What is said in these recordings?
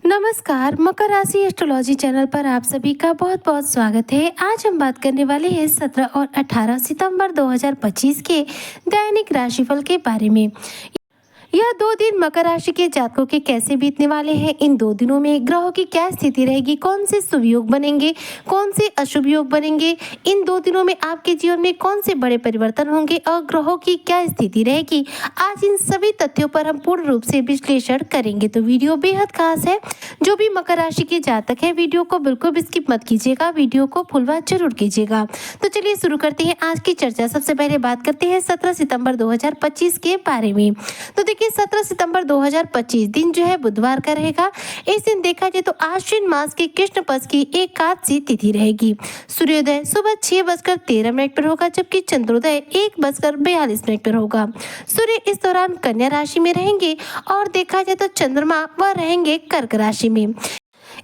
नमस्कार, मकर राशि astrology channel पर आप सभी का बहुत बहुत स्वागत है। आज हम बात करने वाले हैं 17 और 18 सितंबर 2025 के दैनिक राशिफल के बारे में। यह 2 दिन मकर राशि के जातकों के कैसे बीतने वाले हैं, इन 2 दिनों में ग्रहों की क्या स्थिति रहेगी, कौन से शुभ योग बनेंगे, कौन से अशुभ योग बनेंगे, इन 2 दिनों में आपके जीवन में कौन से बड़े परिवर्तन होंगे और ग्रहों की क्या स्थिति रहेगी, आज इन सभी तथ्यों पर हम पूर्ण रूप से विश्लेषण करेंगे। तो वीडियो बेहद खास है। जो भी मकर राशि के जातक है, वीडियो को बिल्कुल भी स्किप मत कीजिएगा, वीडियो को फुल वॉच जरूर कीजिएगा। तो चलिए शुरू करते हैं आज की चर्चा। सबसे पहले बात करते हैं 17 सितंबर 2025 के बारे में। तो देखिए 17 सितंबर 2025 दिन जो है बुधवार का रहेगा। इस दिन देखा जाए तो आश्विन मास के कृष्ण पक्ष की एकादशी तिथि रहेगी। सूर्योदय सुबह 6:13 पर होगा, जबकि चंद्रोदय 1:42 पर होगा। सूर्य इस दौरान कन्या राशि में रहेंगे और देखा जाए तो चंद्रमा वह रहेंगे कर्क राशि में।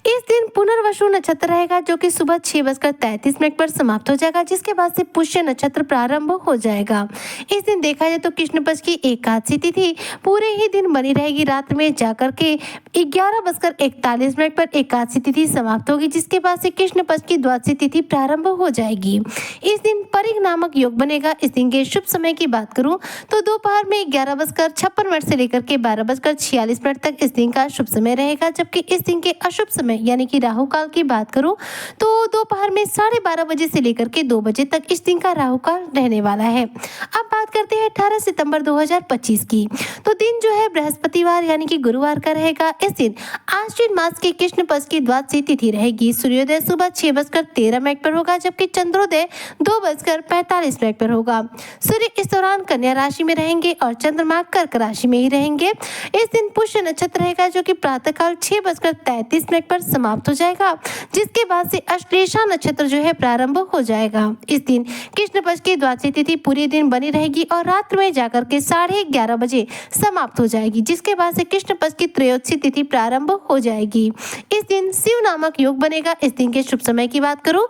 इस दिन पुनर्वसु नक्षत्र रहेगा, जो कि सुबह 6:33 पर समाप्त हो जाएगा, जिसके बाद से पुष्य नक्षत्र प्रारंभ हो जाएगा। इस दिन देखा जाए तो कृष्ण पक्ष की एकादशी तिथि पूरे ही दिन बनी रहेगी। रात में जाकर के 11:41 पर एकादशी तिथि समाप्त होगी, जिसके बाद से कृष्ण पक्ष की द्वादशी तिथि प्रारंभ हो जाएगी। इस दिन परिग नामक योग बनेगा। इस दिन के शुभ समय की बात करूं तो दोपहर में 11:56 से लेकर के 12:46 तक इस दिन का शुभ समय रहेगा, जबकि इस दिन के अशुभ समय यानी कि राहु काल की बात करूं तो दोपहर में 12:30 बजे से लेकर के 2 बजे तक इस दिन का राहु काल रहने वाला है। अब बात करते हैं 18 सितंबर 2025 की। तो दिन जो है बृहस्पतिवार यानी कि गुरुवार का रहेगा। इस दिन आश्विन मास के कृष्ण पक्ष की द्वादशी तिथि रहेगी। सूर्योदय सुबह 6:13 पर होगा, जबकि चंद्रोदय 2:45 पर होगा। सूर्य इस दौरान कन्या राशि में रहेंगे और चंद्रमा कर्क राशि में ही रहेंगे। इस दिन पुष्य नक्षत्र रहेगा, जो कि प्रातःकाल 6:33 पर समाप्त हो जाएगा, जिसके बाद से अश्लेषा नक्षत्र जो है प्रारंभ हो जाएगा। इस दिन कृष्ण पक्ष की द्वादशी तिथि पूरे दिन बनी रहेगी और रात में जाकर के 11:30 बजे समाप्त हो जाएगी, जिसके बाद से कृष्ण पक्ष की त्रयोदशी तिथि प्रारंभ हो जाएगी। इस दिन शिव नामक योग बनेगा। इस दिन के शुभ समय की बात करूं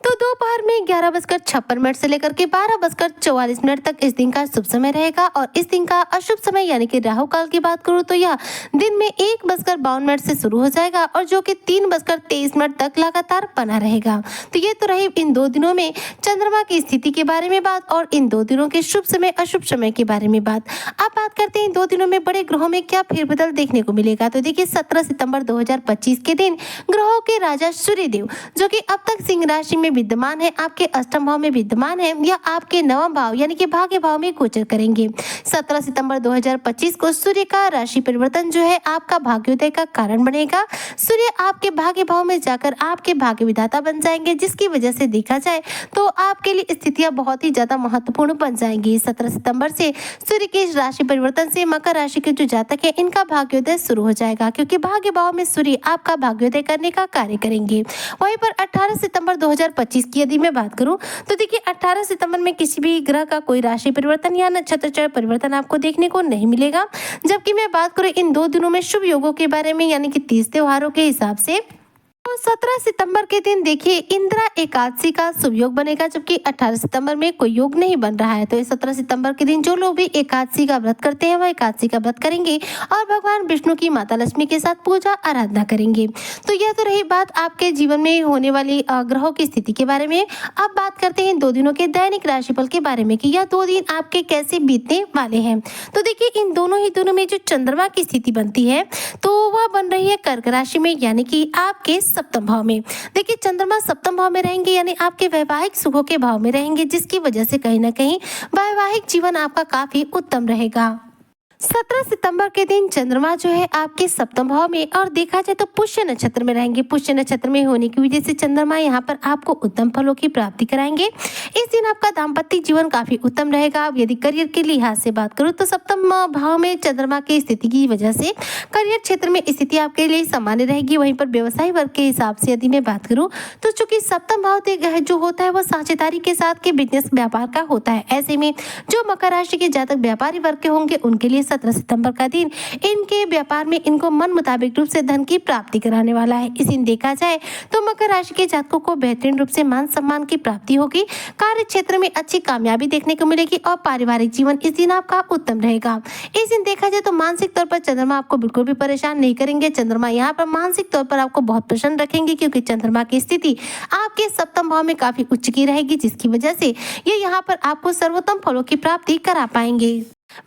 तो दोपहर में 11:56 से लेकर के 12:44 तक इस दिन का शुभ समय रहेगा। और इस दिन का अशुभ समय यानी कि राहु काल की बात करूं तो यह दिन में 1:52 से शुरू हो जाएगा और जो कि 3:23 तक लगातार बना रहेगा। तो ये तो रही इन 2 दिनों में चंद्रमा की स्थिति के बारे में बात और इन 2 दिनों के शुभ समय अशुभ समय के बारे में बात। अब बात करते हैं इन 2 दिनों में बड़े ग्रहों में क्या फेरबदल देखने को मिलेगा। तो देखिए 17 सितंबर 2025 के दिन ग्रहों के राजा सूर्यदेव, जो कि अब तक सिंह राशि में विद्यमान है, आपके अष्टम भाव में विद्यमान है या आपके नवम भाव यानी कि भाग्य भाव में गोचर करेंगे। 17 सितंबर 2025 को सूर्य का राशि परिवर्तन जो है आपका भाग्योदय का कारण बनेगा। सूर्य आपके भाग्य भाव में जाकर आपके भाग्य विधाता बन जाएंगे, जिसकी वजह से देखा जाए तो आपके लिए स्थितियां बहुत ही ज्यादा महत्वपूर्ण बन जाएंगी। 17 सितंबर से सूर्य के राशि परिवर्तन से मकर राशि के जो जातक है इनका भाग्योदय शुरू हो जाएगा, क्योंकि भाग्य भाव में सूर्य आपका भाग्योदय करने का कार्य करेंगे। वहीं पर 18 सितंबर 2025 की यदि मैं बात करूं तो देखिए 18 सितंबर में किसी भी ग्रह का कोई राशि परिवर्तन या नक्षत्र परिवर्तन आपको देखने को नहीं मिलेगा। जबकि मैं बात करूं इन 2 दिनों में शुभ योगों के बारे में यानी कि 30 त्योहारों के हिसाब से, तो 17 सितंबर के दिन देखिए इंदिरा एकादशी का शुभ योग बनेगा, जबकि 18 सितंबर में कोई योग नहीं बन रहा है। तो इस 17 सितंबर के दिन जो लोग भी एकादशी का व्रत करते हैं वह एकादशी का व्रत करेंगे और भगवान विष्णु की माता लक्ष्मी के साथ पूजा आराधना करेंगे। तो यह तो रही बात आपके जीवन में होने वाली ग्रहों की स्थिति के बारे में। अब बात करते हैं 2 दिनों के दैनिक राशिफल के बारे में कि यह 2 दिन आपके कैसे बीतने वाले हैं। तो देखिए इन दोनों ही दिनों में जो चंद्रमा की स्थिति बनती है तो वह बन रही है कर्क राशि में यानी कि आपके सप्तम भाव में। देखिए चंद्रमा सप्तम भाव में रहेंगे यानी आपके वैवाहिक सुखों के भाव में रहेंगे, जिसकी वजह से कहीं ना कहीं वैवाहिक जीवन आपका काफी उत्तम रहेगा। 17 सितंबर के दिन चंद्रमा जो है आपके सप्तम भाव में और देखा जाए तो पुष्य नक्षत्र में रहेंगे। पुष्य नक्षत्र में होने की वजह से चंद्रमा यहाँ पर आपको उत्तम फलों की प्राप्ति कराएंगे। इस दिन आपका दाम्पत्य जीवन काफी उत्तम रहेगा। अब यदि करियर के लिहाज से बात करूँ तो सप्तम भाव में चंद्रमा की स्थिति की वजह से करियर क्षेत्र में स्थिति आपके लिए सामान्य रहेगी। वहीं पर व्यवसाय वर्ग के हिसाब से यदि मैं बात करूँ तो चूंकि सप्तम भाव जो होता है वह साझेदारी के साथ के बिजनेस व्यापार का होता है। ऐसे में जो मकर राशि के जातक व्यापारी वर्ग के होंगे उनके लिए 17 सितंबर का दिन इनके व्यापार में इनको मन मुताबिक रूप से धन की प्राप्ति कराने वाला है। इस दिन देखा जाए तो मकर राशि के जातकों को बेहतरीन रूप से मान सम्मान की प्राप्ति होगी, कार्य क्षेत्र में अच्छी कामयाबी देखने को मिलेगी और पारिवारिक जीवन इस दिन आपका उत्तम रहेगा। इस दिन देखा जाए तो मानसिक तौर पर चंद्रमा आपको बिल्कुल भी परेशान नहीं करेंगे। चंद्रमा यहाँ पर मानसिक तौर पर आपको बहुत प्रसन्न रखेंगे, क्योंकि चंद्रमा की स्थिति आपके सप्तम भाव में काफी उच्च की रहेगी, जिसकी वजह से ये यहाँ पर आपको सर्वोत्तम फलों की प्राप्ति करा पाएंगे।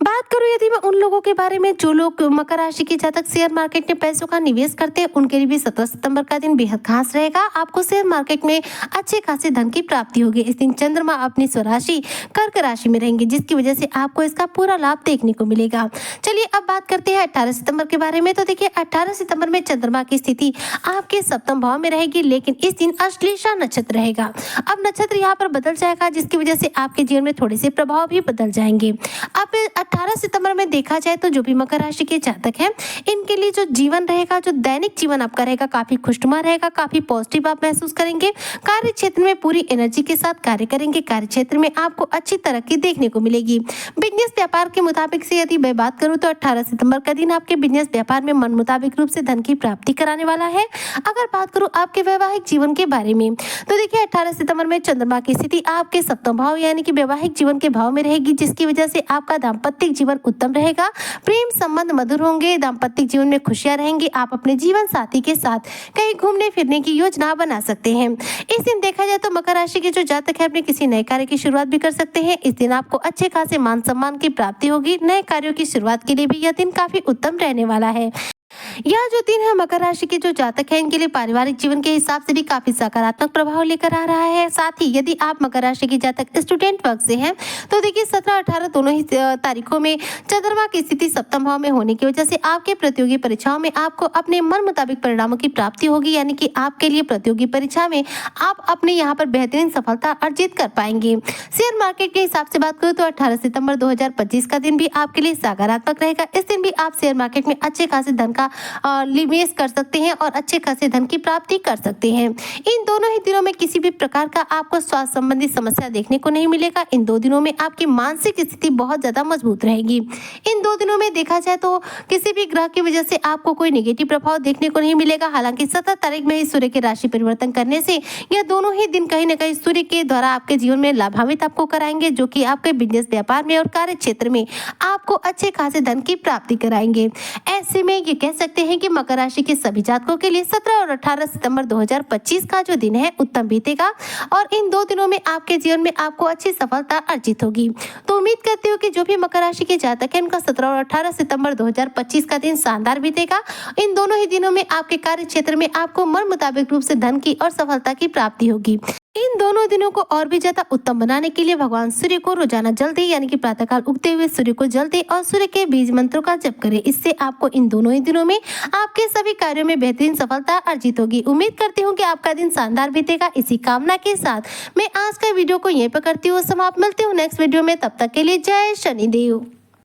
बात करूं यदि मैं उन लोगों के बारे में जो लोग मकर राशि के जातक शेयर मार्केट में पैसों का निवेश करते हैं, उनके लिए भी 17 सितंबर का दिन बेहद खास रहेगा। आपको शेयर मार्केट में अच्छे खासे धन की प्राप्ति होगी। इस दिन चंद्रमा अपनी स्वराशि कर्क राशि में रहेंगे, जिसकी वजह से आपको इसका पूरा लाभ देखने को मिलेगा। चलिए अब बात करते हैं 18 सितंबर के बारे में। तो देखिए 18 सितंबर में चंद्रमा की स्थिति आपके सप्तम भाव में रहेगी, लेकिन इस दिन अश्लेषा नक्षत्र रहेगा। अब नक्षत्र यहाँ पर बदल जाएगा, जिसकी वजह से आपके जीवन में थोड़े से प्रभाव भी बदल जाएंगे। अब 18 सितंबर में देखा जाए तो जो भी मकर राशि के जातक हैं, इनके लिए जो जीवन रहेगा, जो दैनिक जीवन आपका रहेगा, काफी खुशनुमा रहेगा, काफी पॉजिटिव आप महसूस करेंगे। कार्य क्षेत्र में पूरी एनर्जी के साथ कार्य करेंगे। कार्य क्षेत्र में आपको अच्छी तरक्की देखने को मिलेगी। बिजनेस व्यापार के मुताबिक से यदि मैं बात करूं तो 18 सितंबर का दिन आपके बिजनेस व्यापार में मन मुताबिक रूप से धन की प्राप्ति कराने वाला है। अगर बात करूं आपके वैवाहिक जीवन के बारे में, तो देखिए 18 सितंबर में चंद्रमा की स्थिति आपके सप्तम भाव यानी कि वैवाहिक जीवन के भाव में रहेगी, जिसकी वजह से आपका दाम्पत्य जीवन उत्तम रहेगा। प्रेम संबंध मधुर होंगे, दाम्पत्य जीवन में खुशियां रहेंगी। आप अपने जीवन साथी के साथ कहीं घूमने फिरने की योजना बना सकते हैं। इस दिन देखा जाए तो मकर राशि के जो जातक है अपने किसी नए कार्य की शुरुआत भी कर सकते हैं। इस दिन आपको अच्छे खासे मान सम्मान की प्राप्ति होगी। नए कार्यों की शुरुआत के लिए भी यह दिन काफी उत्तम रहने वाला है। यह जो दिन है मकर राशि के जो जातक हैं, इनके लिए पारिवारिक जीवन के हिसाब से भी काफी सकारात्मक प्रभाव लेकर आ रहा है। साथ ही यदि आप मकर राशि के जातक स्टूडेंट वर्ग से हैं, तो देखिए 17-18 दोनों ही तारीखों में चंद्रमा की स्थिति सप्तम भाव में होने की वजह से आपके प्रतियोगी परीक्षाओं में आपको अपने मन मुताबिक परिणामों की प्राप्ति होगी, यानी कि आपके लिए प्रतियोगी परीक्षा में आप अपने यहाँ पर बेहतरीन सफलता अर्जित कर पाएंगे। शेयर मार्केट के हिसाब से बात करूँ तो 18 सितंबर 2025 का दिन भी आपके लिए सकारात्मक रहेगा। इस दिन भी आप शेयर मार्केट में अच्छे खासे धन का निवेश कर सकते हैं और अच्छे खासे धन की प्राप्ति कर सकते हैं। इन दोनों ही दिनों में किसी भी प्रकार का आपको स्वास्थ्य संबंधी समस्या देखने को नहीं मिलेगा। इन 2 दिनों में आपकी मानसिक स्थिति बहुत ज्यादा मजबूत रहेगी। इन 2 दिनों में देखा जाए तो किसी भी ग्रह की वजह से आपको कोई नेगेटिव प्रभाव देखने को नहीं मिलेगा। हालांकि 17 तारीख में ही सूर्य की राशि परिवर्तन करने से यह दोनों ही दिन कहीं ना कहीं सूर्य के द्वारा आपके जीवन में लाभान्वित आपको कराएंगे, जो कि आपके बिजनेस व्यापार में और कार्य क्षेत्र में आपको अच्छे खासे धन की प्राप्ति कराएंगे। ऐसे में ये कह सकते हैं कि मकर राशि के सभी जातकों के लिए 17 और 18 सितंबर 2025 का जो दिन है उत्तम बीतेगा और इन 2 दिनों में आपके जीवन में आपको अच्छी सफलता अर्जित होगी। तो उम्मीद करती हूँ कि जो भी मकर राशि के जातक हैं, उनका 17 और 18 सितंबर 2025 का दिन शानदार बीतेगा। इन दोनों ही दिनों में आपके कार्य क्षेत्र में आपको मन मुताबिक रूप से धन की और सफलता की प्राप्ति होगी। इन दोनों दिनों को और भी ज्यादा उत्तम बनाने के लिए भगवान सूर्य को रोजाना जल दें, यानी कि प्रातःकाल उगते हुए सूर्य को जल दें और सूर्य के बीज मंत्रों का जप करें। इससे आपको इन दोनों ही दिनों में आपके सभी कार्यों में बेहतरीन सफलता अर्जित होगी। उम्मीद करती हूँ कि आपका दिन शानदार बीतेगा। इसी कामना के साथ मैं आज का वीडियो को यहीं पर करती हूँ समाप्त। मिलती हूँ नेक्स्ट वीडियो में, तब तक के लिए जय शनिदेव।